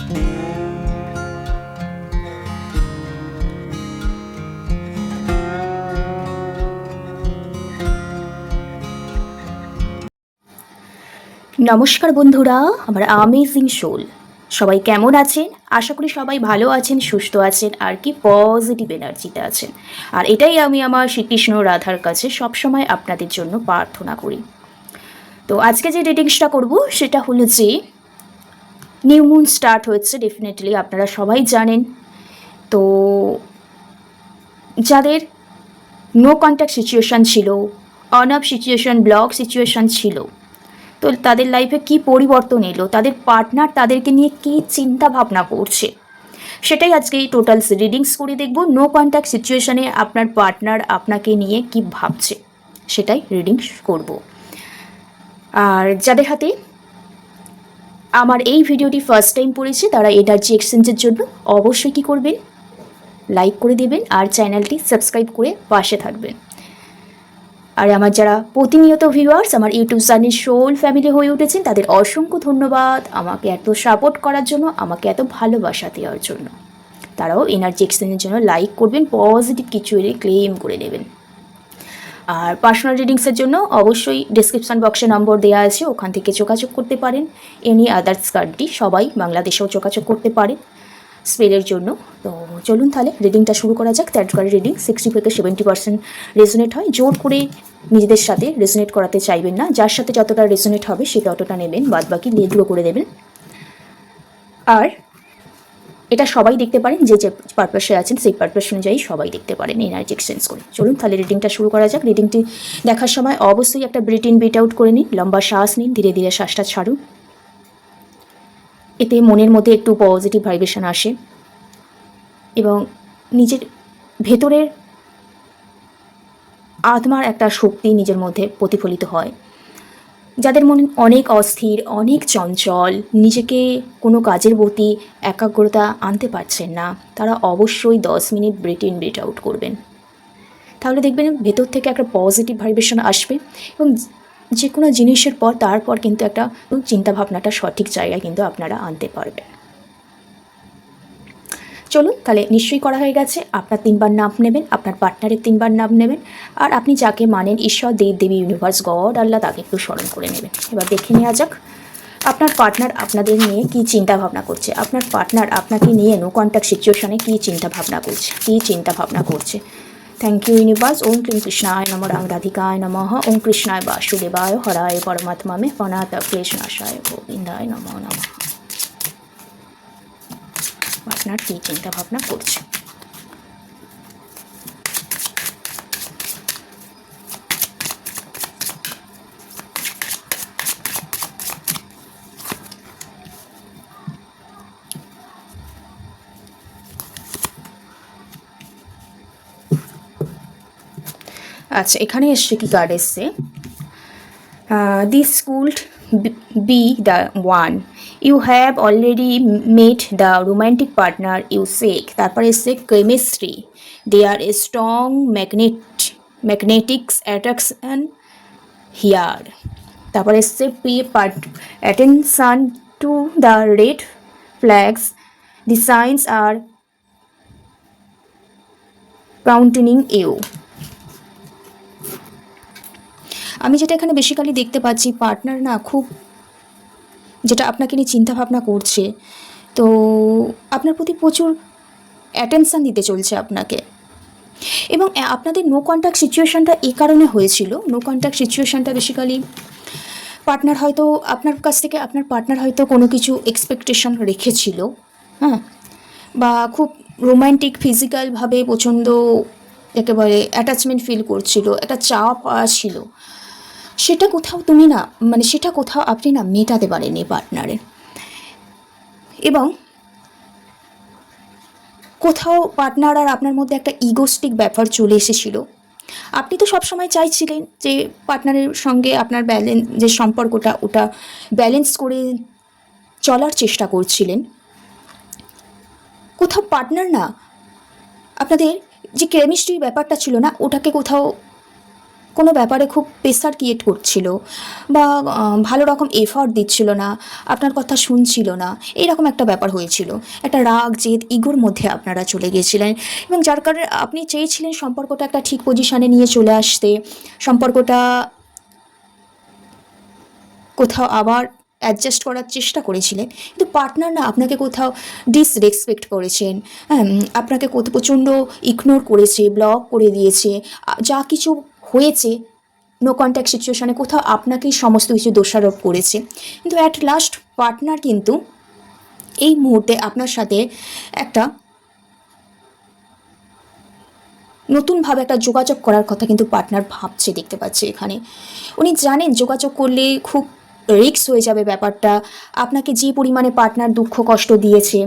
নমস্কার বন্ধুরা, আমার আমেজিং সোল সবাই কেমন আছেন? আশা করি সবাই ভালো আছেন, সুস্থ আছেন, আর কি পজিটিভ এনার্জিতে আছেন। আর এটাই আমি আমার শ্রীকৃষ্ণ রাধার কাছে সবসময় আপনাদের জন্য প্রার্থনা করি। তো আজকে যে রিডিংসটা করব সেটা হলো যে নিউ মুন স্টার্ট হয়েছে, ডেফিনেটলি আপনারা সবাই জানেন। তো যাদের নো কন্ট্যাক্ট সিচুয়েশান ছিল, on of situation, block situation ছিল, তো তাদের লাইফে কি পরিবর্তন এলো, তাদের পার্টনার তাদেরকে নিয়ে কি চিন্তা ভাবনা করছে, সেটাই আজকে এই টোটাল রিডিংস করে দেখব। নো কন্ট্যাক্ট সিচুয়েশানে আপনার পার্টনার আপনাকে নিয়ে কি ভাবছে সেটাই রিডিংস করব। আর যাদের হাতে আমার এই ভিডিওটি ফার্স্ট টাইম পড়েছে তারা এনার্জি এক্সচেঞ্জের জন্য অবশ্যই কী করবেন, লাইক করে দেবেন আর চ্যানেলটি সাবস্ক্রাইব করে পাশে থাকবেন। আর আমার যারা প্রতিনিয়ত ভিউয়ার্স আমার ইউটিউব চ্যানেল সোল ফ্যামিলি হয়ে উঠেছেন তাদের অসংখ্য ধন্যবাদ আমাকে এত সাপোর্ট করার জন্য, আমাকে এত ভালোবাসা দেওয়ার জন্য। তারাও এনার্জি এক্সচেঞ্জের জন্য লাইক করবেন, পজিটিভ কিছু এলে ক্লেম করে নেবেন। আর পার্সোনাল রিডিংসের জন্য অবশ্যই ডিসক্রিপশান বক্সে নম্বর দেওয়া আছে, ওখান থেকে যোগাযোগ করতে পারেন। এনি আদার্স কার্ডটি সবাই বাংলাদেশেও যোগাযোগ করতে পারেন স্পেলের জন্য। তো চলুন তাহলে রিডিংটা শুরু করা যাক। থ্যার্ড কার্ড রিডিং 60 থেকে 70% রেজোনেট হয়। জোর করে নিজেদের সাথে রেজোনেট করাতে চাইবেন না, যার সাথে যতটা রেজোনেট হবে সে ততটা নেবেন, বাদ বাকি লেগুলো করে দেবেন। আর এটা সবাই দেখতে পারেন, যে যে পারপাসে আছেন সেই পারপাস অনুযায়ী সবাই দেখতে পারেন এনার্জি এক্সচেঞ্জ করে। চলুন তাহলে রিডিংটা শুরু করা যাক। রিডিংটি দেখার সময় অবশ্যই একটা ব্রিথ ইন ব্রিথ আউট করে নিন, লম্বা শ্বাস নিন, ধীরে ধীরে শ্বাসটা ছাড়ুন। এতে মনের মধ্যে একটু পজিটিভ ভাইব্রেশন আসে এবং নিজের ভেতরের আত্মার একটা শক্তি নিজের মধ্যে প্রতিফলিত হয়। যাদের মনে অনেক অস্থির, অনেক চঞ্চল, নিজেকে কোনো কাজের প্রতি একাগ্রতা আনতে পারছেন না, তারা অবশ্যই 10 minute breathe in breathe out করবেন। তাহলে দেখবেন ভেতর থেকে একটা পজিটিভ ভাইব্রেশন আসবে এবং যে কোনো জিনিসের পর তারপর কিন্তু একটা চিন্তাভাবনাটা সঠিক জায়গায় কিন্তু আপনারা আনতে পারবেন। চলুন তাহলে নিশ্চয়ই করা হয়ে গেছে। আপনার 3বার নাম নেবেন, আপনার পার্টনারের 3বার নাম নেবেন, আর আপনি যাকে মানেন ঈশ্বর, দেব দেবী, ইউনিভার্স, গড, আল্লাহ, তাকে একটু স্মরণ করে নেবেন। এবার দেখে নেওয়া যাক আপনার পার্টনার আপনাদের নিয়ে কী চিন্তা ভাবনা করছে। আপনার পার্টনার আপনাকে নিয়ে নো কন্ট্যাক্ট সিচুয়েশনে কী চিন্তা ভাবনা করছে। Thank you universe. ওম ক্লীম কৃষ্ণায় নম, রাং রাধিকায় নমঃ, ওম কৃষ্ণায় বাসুদেবায়, হরায় পরমাত্মা মে অনাথ কৃষ্ণাশায় গোবিন্দায় নমঃ নমঃ। আপনার কী চিন্তা ভাবনা করছে। আচ্ছা, এখানে এসছে কি কার্ড এসছে, this could be the one you have already met the romantic partner you seek. তারপরে এসছে chemistry, they are a strong magnetics attraction here. তারপরে এসছে pay attention to the red flags, the signs are continuing you. আমি যেটা এখানে basically দেখতে পাচ্ছি, partner না খুব যেটা আপনাকে নিয়ে চিন্তাভাবনা করছে, তো আপনার প্রতি প্রচুর অ্যাটেনশান দিতে চলছে আপনাকে। এবং আপনাদের নো কন্ট্যাক্ট সিচুয়েশানটা এই কারণে হয়েছিল, নো কন্ট্যাক্ট সিচুয়েশানটা বেসিক্যালি পার্টনার হয়তো আপনার কাছ থেকে, আপনার পার্টনার হয়তো কোনো কিছু এক্সপেকটেশন রেখেছিল, হ্যাঁ, বা খুব রোম্যান্টিক ফিজিক্যালভাবে প্রচণ্ড একেবারে অ্যাটাচমেন্ট ফিল করছিল, একটা চাওয়া পাওয়া ছিল, সেটা কোথাও তুমি না, মানে সেটা কোথাও আপনি না মেটাতে পারেননি পার্টনারের। এবং কোথাও পার্টনার আর আপনার মধ্যে একটা ইগোস্টিক ব্যাপার চলে এসেছিল। আপনি তো সবসময় চাইছিলেন যে পার্টনারের সঙ্গে আপনার যে সম্পর্কটা ওটা ব্যালেন্স করে চলার চেষ্টা করছিলেন। কোথাও পার্টনার না আপনাদের যে কেমিস্ট্রির ব্যাপারটা ছিল না, ওটাকে কোথাও কোনো ব্যাপারে খুব প্রেসার ক্রিয়েট করছিল বা ভালো রকম এফর্ট দিচ্ছিল না, আপনার কথা শুনছিল না, এইরকম একটা ব্যাপার হয়েছিল। একটা রাগ জেদ ইগোর মধ্যে আপনারা চলে গিয়েছিলেন এবং যার কারণে আপনি চেয়েছিলেন সম্পর্কটা একটা ঠিক পজিশনে নিয়ে চলে আসতে, সম্পর্কটা কোথাও আবার অ্যাডজাস্ট করার চেষ্টা করেছিলেন, কিন্তু পার্টনার না আপনাকে কোথাও ডিসরেসপেক্ট করেছেন, হ্যাঁ, আপনাকে প্রচণ্ড ইগনোর করেছে, ব্লক করে দিয়েছে। যা কিছু হয়েছে নো কন্ট্যাক্ট সিচুয়েশানে কোথাও আপনাকেই সমস্ত কিছু দোষারোপ করেছে, কিন্তু অ্যাট লাস্ট পার্টনার কিন্তু এই মুহূর্তে আপনার সাথে একটা নতুনভাবে একটা যোগাযোগ করার কথা কিন্তু পার্টনার ভাবছে, দেখতে পাচ্ছে এখানে। উনি জানেন যোগাযোগ করলে খুব রিস্ক হয়ে যাবে ব্যাপারটা। আপনাকে যে পরিমাণে পার্টনার দুঃখ কষ্ট দিয়েছে,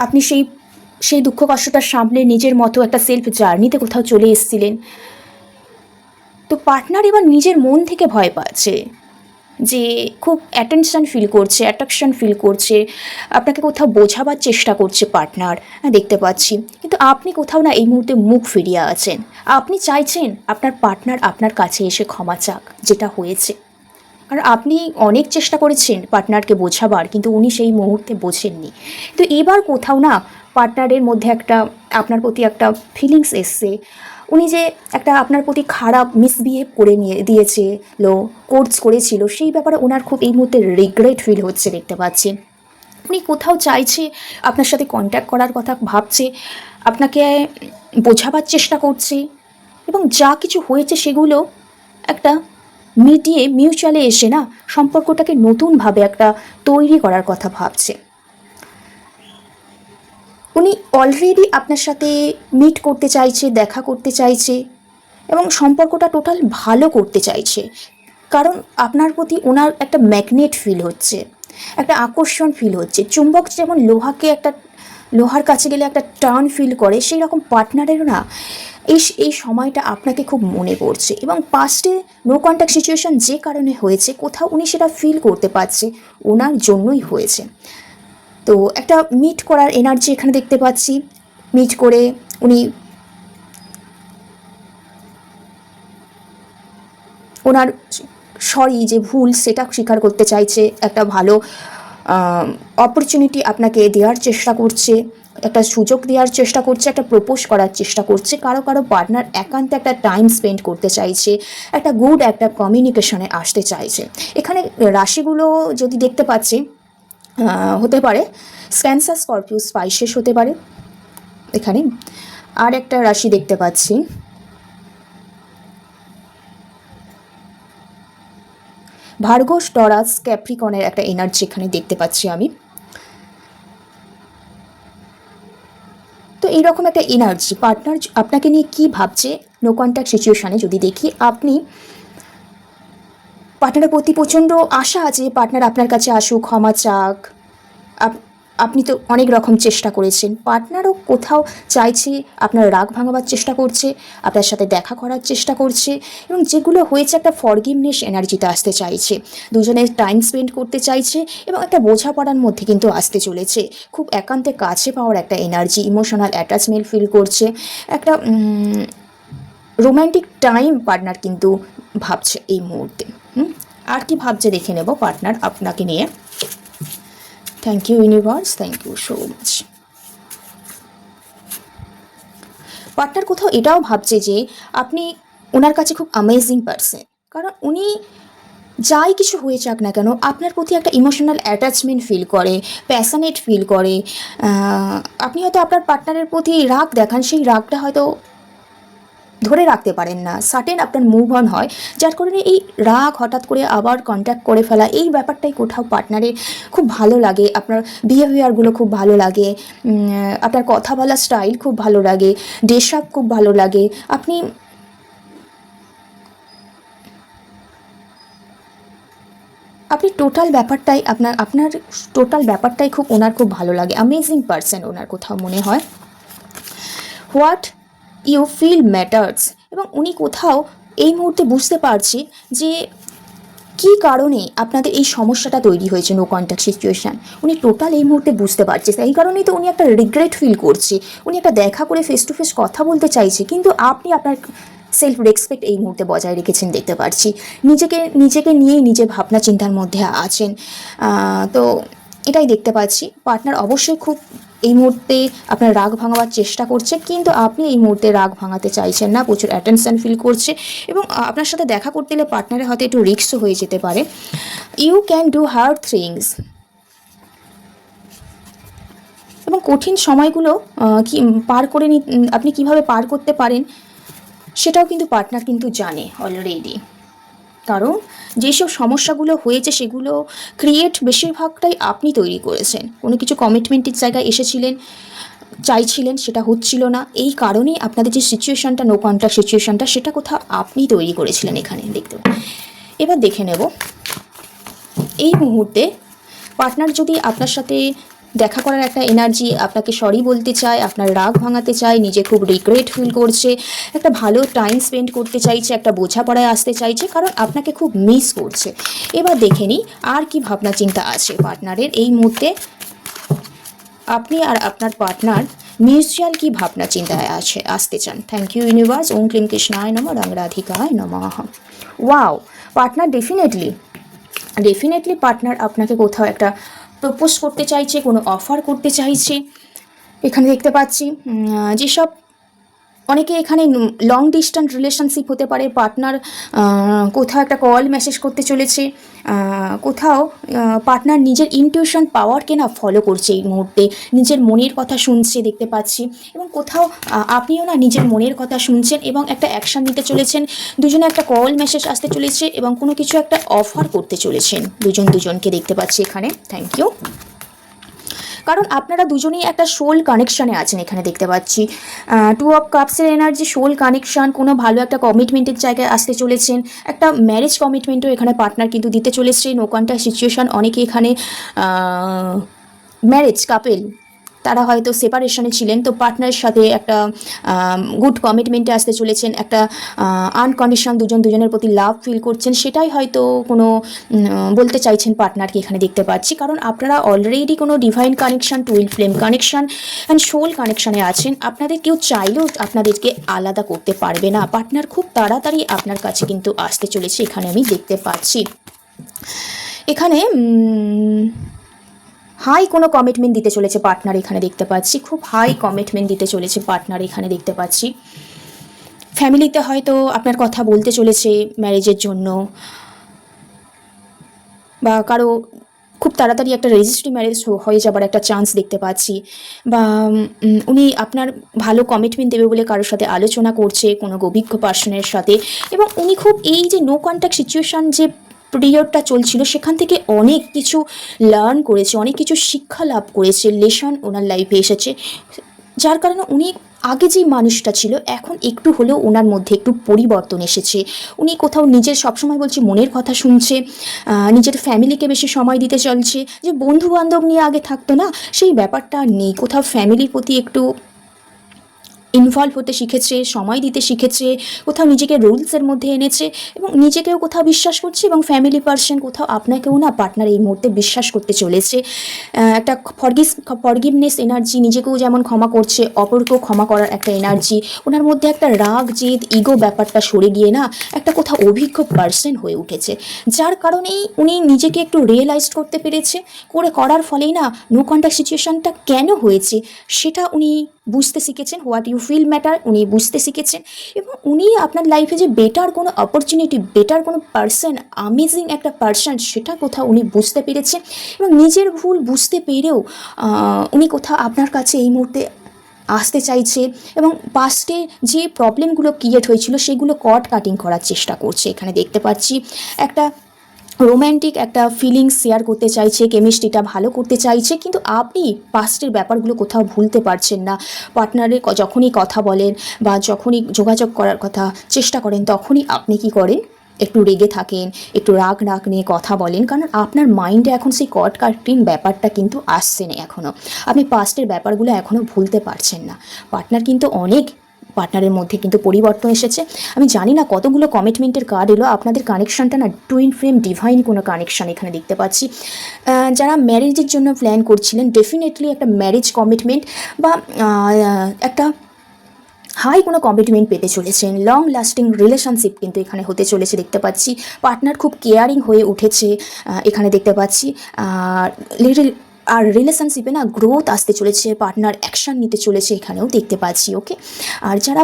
আপনি সেই দুঃখ কষ্টটা সামলে নিজের মতো একটা সেলফ জার্নিতে কোথাও চলে এসেছিলেন। তো পার্টনার এবার নিজের মন থেকে ভয় পাচ্ছে, যে খুব অ্যাটেনশন ফিল করছে, অ্যাট্রাকশন ফিল করছে, আপনাকে কোথাও বোঝাবার চেষ্টা করছে পার্টনার, দেখতে পাচ্ছি। কিন্তু আপনি কোথাও না এই মুহূর্তে মুখ ফিরিয়ে আছেন। আপনি চাইছেন আপনার পার্টনার আপনার কাছে এসে ক্ষমা চাক যেটা হয়েছে, কারণ আপনি অনেক চেষ্টা করেছেন পার্টনারকে বোঝাবার, কিন্তু উনি সেই মুহূর্তে বোঝেননি। তো এবার কোথাও না পার্টনারের মধ্যে একটা আপনার প্রতি একটা ফিলিংস এসছে। উনি যে একটা আপনার প্রতি খারাপ মিসবিহেভ করে নিয়ে দিয়েছে কোর্স করেছিল, সেই ব্যাপারে ওনার খুব এই মুহূর্তে রিগ্রেট ফিল হচ্ছে, দেখতে পাচ্ছি। উনি কোথাও চাইছে আপনার সাথে কন্ট্যাক্ট করার কথা ভাবছে, আপনাকে বোঝাবার চেষ্টা করছে, এবং যা কিছু হয়েছে সেগুলো একটা মিটিয়ে মিউচুয়ালি এসে না সম্পর্কটাকে নতুনভাবে একটা তৈরি করার কথা ভাবছে। উনি অলরেডি আপনার সাথে মিট করতে চাইছে, দেখা করতে চাইছে, এবং সম্পর্কটা টোটাল ভালো করতে চাইছে, কারণ আপনার প্রতি ওনার একটা ম্যাগনেট ফিল হচ্ছে, একটা আকর্ষণ ফিল হচ্ছে। চুম্বক যেমন লোহার কাছে গেলে একটা টার্ন ফিল করে, সেই রকম পার্টনারেরও না এই সময়টা আপনাকে খুব মনে পড়ছে, এবং পাস্টে নো কন্ট্যাক্ট সিচুয়েশন যে কারণে হয়েছে কোথাও উনি সেটা ফিল করতে পারছে, ওনার জন্যই হয়েছে। তো একটা মিট করার এনার্জি এখানে দেখতে পাচ্ছি। মিট করে উনি ওনার সরি যে ভুল সেটা স্বীকার করতে চাইছে, একটা ভালো অপরচুনিটি আপনাকে দেওয়ার চেষ্টা করছে, একটা সুযোগ দেওয়ার চেষ্টা করছে, একটা প্রপোজ করার চেষ্টা করছে। কারো পার্টনার একান্তে একটা টাইম স্পেন্ড করতে চাইছে, একটা গুড একটা কমিউনিকেশনে আসতে চাইছে। এখানে রাশিগুলো যদি দেখতে পাচ্ছি, হতে পারে ক্যান্সার, স্করপিও, স্পাইসেস হতে পারে। এখানে আর একটা রাশি দেখতে পাচ্ছি ভার্গো, টরাস, ক্যাপ্রিকনের একটা এনার্জি এখানে দেখতে পাচ্ছি আমি। তো এইরকম একটা এনার্জি পার্টনার আপনাকে নিয়ে কি ভাবছে নো কন্ট্যাক্ট সিচুয়েশানে যদি দেখি, আপনি পার্টনারের প্রতি প্রচণ্ড আশা আছে পার্টনার আপনার কাছে আসুক, ক্ষমা চাক। আপনি তো অনেক রকম চেষ্টা করেছেন, পার্টনারও কোথাও চাইছে, আপনার রাগ ভাঙাবার চেষ্টা করছে, আপনার সাথে দেখা করার চেষ্টা করছে, এবং যেগুলো হয়েছে একটা ফরগিভনেস এনার্জিতে আসতে চাইছে, দুজনে টাইম স্পেন্ড করতে চাইছে, এবং একটা বোঝাপড়ার মধ্যে কিন্তু আসতে চলেছে। খুব একান্তে কাছে পাওয়ার একটা এনার্জি, ইমোশনাল অ্যাটাচমেন্ট ফিল করছে, একটা রোম্যান্টিক টাইম পার্টনার কিন্তু ভাবছে এই মুহূর্তে। আর কি ভাবছে দেখে নেব পার্টনার আপনাকে নিয়ে। Thank you universe, thank you so much. Partner কোথাও এটাও ভাবছে যে আপনি ওনার কাছে খুব অ্যামেজিং পারসন, কারণ উনি যাই কিছু হয়ে যাক না কেন আপনার প্রতি একটা ইমোশনাল অ্যাটাচমেন্ট ফিল করে, প্যাশনেট ফিল করে। আপনি হয়তো আপনার পার্টনারের প্রতি রাগ দেখান, সেই রাগটা হয়তো ধরে রাখতে পারেন না, সার্টেন আপনার মুভ অন হয়, যার কারণে এই রাগ হঠাৎ করে আবার কন্ট্যাক্ট করে ফেলা, এই ব্যাপারটাই কোথাও পার্টনারের খুব ভালো লাগে। আপনার বিহেভিয়ারগুলো খুব ভালো লাগে, আপনার কথা বলার স্টাইল খুব ভালো লাগে, ড্রেস আপ খুব ভালো লাগে। আপনি টোটাল ব্যাপারটাই আপনার টোটাল ব্যাপারটাই ওনার খুব ভালো লাগে, অ্যামেজিং পারসন ওনার কোথাও মনে হয়। হোয়াট ইউ ফিল ম্যাটার্স, এবং উনি কোথাও এই মুহূর্তে বুঝতে পারছি যে কী কারণে আপনাদের এই সমস্যাটা তৈরি হয়েছে নো কন্ট্যাক্ট সিচুয়েশান। উনি টোটাল এই মুহূর্তে বুঝতে পারছে, এই কারণেই তো উনি একটা রিগ্রেট ফিল করছে। উনি একটা দেখা করে ফেস টু ফেস কথা বলতে চাইছে, কিন্তু আপনি আপনার সেলফ রেসপেক্ট এই মুহূর্তে বজায় রেখেছেন দেখতে পাচ্ছি। নিজেকে নিয়েই নিজে ভাবনা চিন্তার মধ্যে আছেন। তো এটাই দেখতে পাচ্ছি। পার্টনার অবশ্যই খুব এই মুহূর্তে আপনার রাগ ভাঙাবার চেষ্টা করছে, কিন্তু আপনি এই মুহূর্তে রাগ ভাঙাতে চাইছেন না, প্রচুর অ্যাটেনশন ফিল করছে এবং আপনার সাথে দেখা করতে গেলে পার্টনারের হয়তো একটু রিস্কও হয়ে যেতে পারে। You can do hard things এবং কঠিন সময়গুলো কি পার করে আপনি কিভাবে পার করতে পারেন সেটাও কিন্তু পার্টনার কিন্তু জানে অলরেডি। কারণ যেসব সমস্যাগুলো হয়েছে সেগুলো ক্রিয়েট বেশিরভাগটাই আপনি তৈরি করেছেন। কোনো কিছু কমিটমেন্টের জায়গায় এসেছিলেন, চাইছিলেন, সেটা হচ্ছিল না, এই কারণেই আপনাদের যে সিচুয়েশানটা, নো কন্ট্যাক্ট সিচুয়েশানটা, সেটা কোথাও আপনি তৈরি করেছিলেন এখানে দেখতে। এবার দেখে নেব এই মুহূর্তে পার্টনার যদি আপনার সাথে দেখা করার একটা এনার্জি, আপনাকে সরি বলতে চায়, আপনার রাগ ভাঙাতে চায়, নিজে খুব রিগ্রেট ফিল করছে, একটা ভালো টাইম স্পেন্ড করতে চাইছে, একটা বোঝাপড়ায় আসতে চাইছে, কারণ আপনাকে খুব মিস করছে। এবার দেখে নিই আর কি ভাবনা চিন্তা আছে পার্টনারের এই মুহূর্তে। আপনি আর আপনার পার্টনার মিউচুয়াল কি ভাবনা চিন্তায় আসতে চান। Thank you universe. ওম ক্লিম কৃষ্ণায় নমঃ, রং রাধিকায় নমঃ। ওয়াও, পার্টনার ডেফিনেটলি পার্টনার আপনাকে কোথাও একটা প্রপোজ করতে চাইছে, কোনো অফার করতে চাইছে এখানে দেখতে পাচ্ছি। যেসব অনেকে এখানে লং ডিস্টেন্স রিলেশনশিপ হতে পারে, পার্টনার কোথাও একটা কল মেসেজ করতে চলেছে, কোথাও পার্টনার নিজের ইনটিউশন পাওয়ারকে না ফলো করছে এই মুহূর্তে, নিজের মনের কথা শুনছে দেখতে পাচ্ছি, এবং কোথাও আপনিও না নিজের মনের কথা শুনছেন এবং একটা অ্যাকশান নিতে চলেছেন। দুজনে একটা কল মেসেজ আসতে চলেছে এবং কোনো কিছু একটা অফার করতে চলেছেন দুজনকে দেখতে পাচ্ছি এখানে। Thank you. কারণ আপনারা দুজনেই একটা সোল কানেকশানে আছেন এখানে দেখতে পাচ্ছি। টু অফ কাপসের এনার্জি, সোল কানেকশান, কোনো ভালো একটা কমিটমেন্টের জায়গায় আসতে চলেছেন, একটা ম্যারেজ কমিটমেন্টও এখানে পার্টনার কিন্তু দিতে চলেছে। নো কন্ট্যাক্ট সিচুয়েশান, অনেকে এখানে ম্যারেজ কাপেল তারা হয়তো সেপারেশনে ছিলেন, তো পার্টনারের সাথে একটা গুড কমিটমেন্টে আসতে চলেছেন, একটা আনকন্ডিশনাল দুজনের প্রতি লাভ ফিল করছেন, সেটাই হয়তো কোনো বলতে চাইছেন পার্টনারকে এখানে দেখতে পাচ্ছি। কারণ আপনারা অলরেডি কোনো divine connection, twin flame connection and soul কানেকশানে আছেন। আপনাদের কেউ চাইলেও আপনাদেরকে আলাদা করতে পারবে না। পার্টনার খুব তাড়াতাড়ি আপনার কাছে কিন্তু আসতে চলেছে এখানে আমি দেখতে পাচ্ছি। এখানে হাই কোনো কমিটমেন্ট দিতে চলেছে পার্টনার এখানে দেখতে পাচ্ছি, খুব হাই কমিটমেন্ট দিতে চলেছে পার্টনার এখানে দেখতে পাচ্ছি। ফ্যামিলিতে হয়তো আপনার কথা বলতে চলেছে ম্যারেজের জন্য, বা কারো খুব তাড়াতাড়ি একটা রেজিস্ট্রি ম্যারেজ হয়ে যাবার একটা চান্স দেখতে পাচ্ছি, বা উনি আপনার ভালো কমিটমেন্ট দেবে বলে কারোর সাথে আলোচনা করছে কোনো অভিজ্ঞ পার্সনের সাথে, এবং উনি খুব এই যে নো কন্ট্যাক্ট সিচুয়েশান যে পিরিয়ডটা চলছিল সেখান থেকে অনেক কিছু লার্ন করেছে, অনেক কিছু শিক্ষা লাভ করেছে, লেসন ওনার লাইফে এসেছে, যার কারণে উনি আগে যেই মানুষটা ছিল এখন একটু হলেও ওনার মধ্যে একটু পরিবর্তন এসেছে। উনি কোথাও নিজের, সবসময় বলছি, মনের কথা শুনছে, নিজের ফ্যামিলিকে বেশি সময় দিতে চলছে। যে বন্ধু বান্ধব নিয়ে আগে থাকতো না, সেই ব্যাপারটা নেই, কোথাও ফ্যামিলির প্রতি একটু ইনভলভ হতে শিখেছে, সময় দিতে শিখেছে, কোথাও নিজেকে রুলসের মধ্যে এনেছে এবং নিজেকেও কোথাও বিশ্বাস করছে, এবং ফ্যামিলি পার্সন কোথাও আপনাকেও না পার্টনার এই মুহূর্তে বিশ্বাস করতে চলেছে। একটা ফরগিভনেস এনার্জি, নিজেকেও যেমন ক্ষমা করছে, অপরকেও ক্ষমা করার একটা এনার্জি ওনার মধ্যে, একটা রাগ জেদ ইগো ব্যাপারটা সরে গিয়ে না একটা কোথাও অভিজ্ঞ পার্সন হয়ে উঠেছে, যার কারণেই উনি নিজেকে একটু রিয়েলাইজ করতে পেরেছে, করার ফলেই না নো কন্ট্যাক্ট সিচুয়েশানটা কেন হয়েছে সেটা উনি বুঝতে শিখেছেন। হোয়াট ইউ ফিল ম্যাটার উনি বুঝতে শিখেছেন, এবং উনি আপনার লাইফে যে বেটার কোনো অপরচুনিটি, বেটার কোনো পার্সন, আমেজিং একটা পার্সন, সেটা কোথাও উনি বুঝতে পেরেছে, এবং নিজের ভুল বুঝতে পেরেও উনি কোথাও আপনার কাছে এই মুহূর্তে আসতে চাইছে, এবং পাস্টে যে প্রবলেমগুলো ক্রিয়েট হয়েছিল সেগুলো কাটিং করার চেষ্টা করছে এখানে দেখতে পাচ্ছি। একটা রোম্যান্টিক একটা ফিলিংস শেয়ার করতে চাইছে, কেমিস্ট্রিটা ভালো করতে চাইছে, কিন্তু আপনি পাস্টের ব্যাপারগুলো কোথাও ভুলতে পারছেন না। পার্টনারের যখনই কথা বলেন বা যখনই যোগাযোগ করার কথা চেষ্টা করেন তখনই আপনি কি করেন, একটু রেগে থাকেন, একটু রাগ নিয়ে কথা বলেন, কারণ আপনার মাইন্ডে এখন সেই কাটিং ব্যাপারটা কিন্তু আসছে না, এখনও আপনি পাস্টের ব্যাপারগুলো এখনও ভুলতে পারছেন না। পার্টনারের মধ্যে কিন্তু পরিবর্তন এসেছে। আমি জানি না কতগুলো কমিটমেন্টের কার্ড এলো, আপনাদের কানেকশানটা না টুইন ফ্লেম ডিভাইন কোনো কানেকশান এখানে দেখতে পাচ্ছি। যারা ম্যারেজের জন্য প্ল্যান করছিলেন, ডেফিনেটলি একটা ম্যারেজ কমিটমেন্ট বা একটা হাই কোনো কমিটমেন্ট পেতে চলেছেন, লং লাস্টিং রিলেশনশিপ কিন্তু এখানে হতে চলেছে দেখতে পাচ্ছি। পার্টনার খুব কেয়ারিং হয়ে উঠেছে এখানে দেখতে পাচ্ছি। লিটল আর রিলেশনশিপে না গ্রোথ আসতে চলেছে, পার্টনার অ্যাকশান নিতে চলেছে এখানেও দেখতে পাচ্ছি। ওকে, আর যারা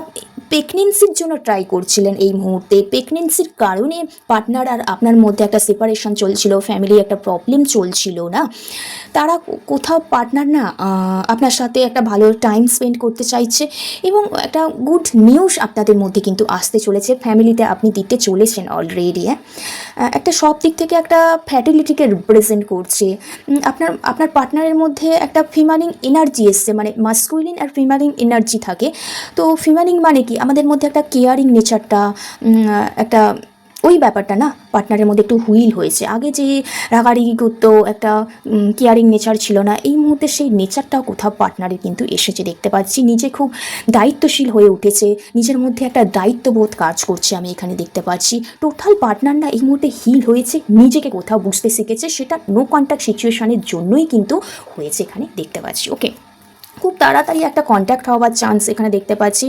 প্রেগনেন্সির জন্য ট্রাই করছিলেন এই মুহূর্তে, প্রেগনেন্সির কারণে পার্টনার আর আপনার মধ্যে একটা সেপারেশন চলছিল, ফ্যামিলি একটা প্রবলেম চলছিল না, তারা কোথাও পার্টনার না আপনার সাথে একটা ভালো টাইম স্পেন্ড করতে চাইছে এবং একটা গুড নিউজ আপনাদের মধ্যে কিন্তু আসতে চলেছে, ফ্যামিলিতে আপনি দিতে চলেছেন অলরেডি। একটা সব দিক থেকে একটা ফ্যাটিলিটিকে রিপ্রেজেন্ট করছে। আপনার পার্টনারের মধ্যে একটা ফিমেলিন এনার্জি এসছে, মানে মাস্কুলিন আর ফিমেলিন এনার্জি থাকে। তো ফিমেলিন মানে কি, আমাদের মধ্যে একটা কেয়ারিং নেচারটা, একটা ওই ব্যাপারটা না পার্টনারের মধ্যে একটু হুইল হয়েছে। আগে যে রাগারাগি করতো, একটা কেয়ারিং নেচার ছিল না, এই মুহূর্তে সেই নেচারটাও কোথাও পার্টনারে কিন্তু এসেছে দেখতে পাচ্ছি। নিজে খুব দায়িত্বশীল হয়ে উঠেছে, নিজের মধ্যে একটা দায়িত্ববোধ কাজ করছে আমি এখানে দেখতে পাচ্ছি। টোটাল পার্টনার না এই মুহূর্তে হিল হয়েছে, নিজেকে কোথাও বুঝতে শিখেছে, সেটা নো কন্ট্যাক্ট সিচুয়েশনের জন্যই কিন্তু হয়েছে এখানে দেখতে পাচ্ছি। ওকে, খুব তাড়াতাড়ি একটা কন্ট্যাক্ট হওয়ার চান্স এখানে দেখতে পাচ্ছি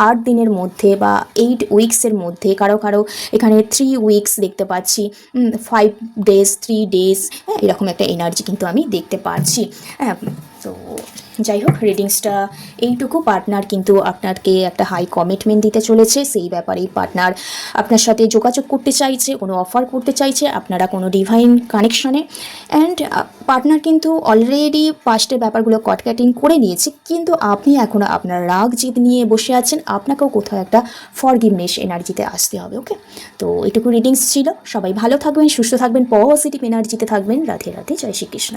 8 দিনের মধ্যে বা 8 উইক্সের মধ্যে, কারো কারো এখানে 3 উইক্স দেখতে পাচ্ছি, 5 ডেজ 3 ডেজ, এরকম একটা এনার্জি কিন্তু আমি দেখতে পাচ্ছি। হ্যাঁ, তো যাই হোক, রিডিংসটা এইটুকু। পার্টনার কিন্তু আপনাকে একটা হাই কমিটমেন্ট দিতে চলেছে, সেই ব্যাপারেই পার্টনার আপনার সাথে যোগাযোগ করতে চাইছে, কোনো অফার করতে চাইছে, আপনারা কোনো ডিভাইন কানেকশানে। অ্যান্ড পার্টনার কিন্তু অলরেডি পাস্টের ব্যাপারগুলো কটকাটিং করে নিয়েছে, কিন্তু আপনি এখনও আপনার রাগ জিদ নিয়ে বসে আছেন, আপনাকেও কোথাও একটা ফরগিভনেস এনার্জিতে আসতে হবে। ওকে, তো এটুকু রিডিংস ছিল। সবাই ভালো থাকবেন, সুস্থ থাকবেন, পজিটিভ এনার্জিতে থাকবেন। রাধে রাধে, জয় শ্রীকৃষ্ণ।